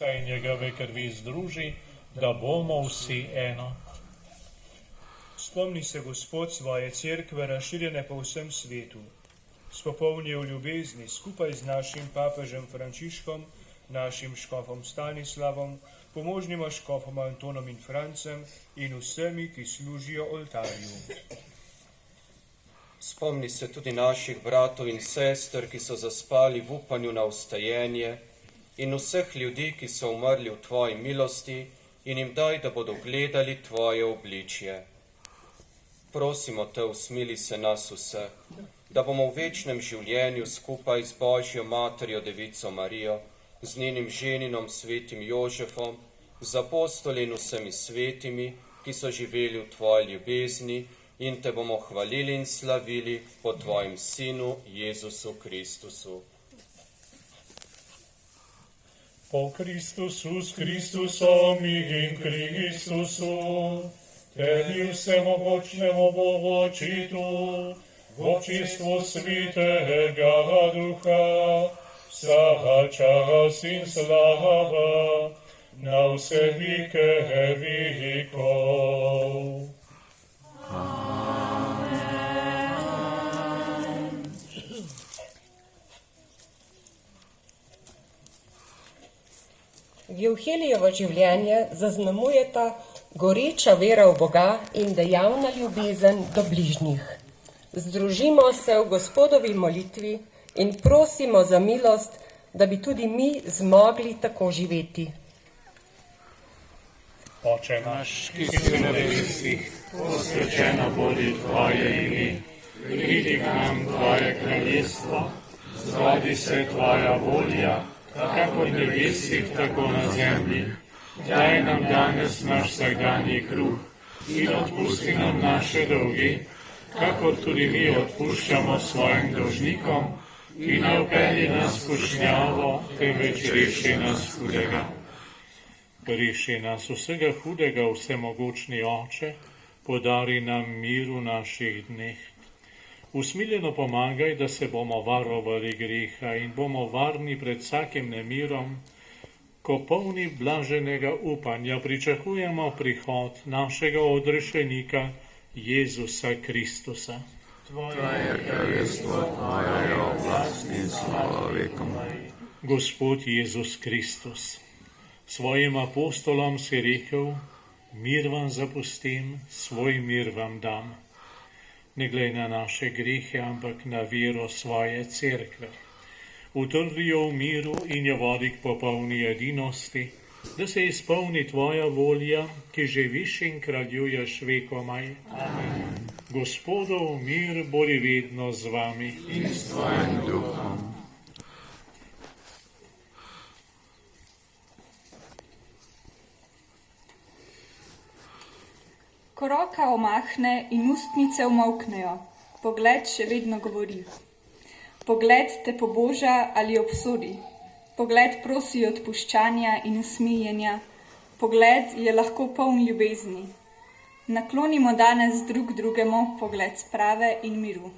in njegove krvi združi, da bomo vsi eno. Spomni se, Gospod, svoje cerkve razširjene po vsem svetu. Spopolni v ljubezni skupaj z našim papežem Frančiškom, našim škofom Stanislavom, pomožnima škofoma Antonom in Francem in vsemi, ki služijo oltarju. Spomni se tudi naših bratov in sester, ki so zaspali v upanju na vstajenje, in vseh ljudi, ki so umrli v tvoji milosti, in jim daj, da bodo gledali tvoje obličje. Prosimo te, usmili se nas vseh, da bomo v večnem življenju skupaj z Božjo materjo Devico Marijo, z njenim ženinom svetim Jožefom, z apostoli in vsemi svetimi, ki so živeli v tvoji ljubezni, in te bomo hvalili in slavili po tvojem Sinu Jezusu Kristusu. Po Kristusu, s Kristusom in Kristusu, tebi vsemogočnemu Bogu Očitu, v občestvu Svetega Duha, vsa čas in slava, na vse vike vikov. Evhelijevo življenje zaznamujeta goreča vera v Boga in dejavna ljubezen do bližnjih. Združimo se v Gospodovi molitvi in prosimo za milost, da bi tudi mi zmogli tako živeti. Oče naš, ki si v nebesih, posvečeno bodi tvoje ime, pridi k nam tvoje kraljestvo, zgodi se tvoja volja, tako v nebesih, tako na zemlji. Daj nam danes naš vsakdanji kruh in odpusti nam naše dolge, kakor tudi mi odpuščamo svojim dolžnikom, in ne vpelji nas v skušnjavo, temveč reši nas hudega. Reši nas vsega hudega, vsemogočni Oče, podari nam mir v naših dneh. Usmiljeno pomagaj, da se bomo varovali greha in bomo varni pred vsakim nemirom, ko polni blaženega upanja pričakujemo prihod našega odrešenika Jezusa Kristusa. Tvoje kraljestvo, tvoja je oblast in slava vekom. Gospod Jezus Kristus, svojim apostolom si rekel, mir vam zapustim, svoj mir vam dam. Ne glej na naše grehe, ampak na vero svoje cerkve. Utrdi jo v miru in jo vodi k popolni edinosti, da se izpolni tvoja volja, ki živiš in kraljuješ vekomaj. Amen. Gospodov mir bodi vedno z vami. In s tvojim duhom. Ko roka omahne in ustnice umolknejo, pogled še vedno govori. Pogled te poboža ali obsodi. Pogled prosi odpuščanja in usmiljenja. Pogled je lahko poln ljubezni. Naklonimo danes drug drugemu pogled sprave in miru.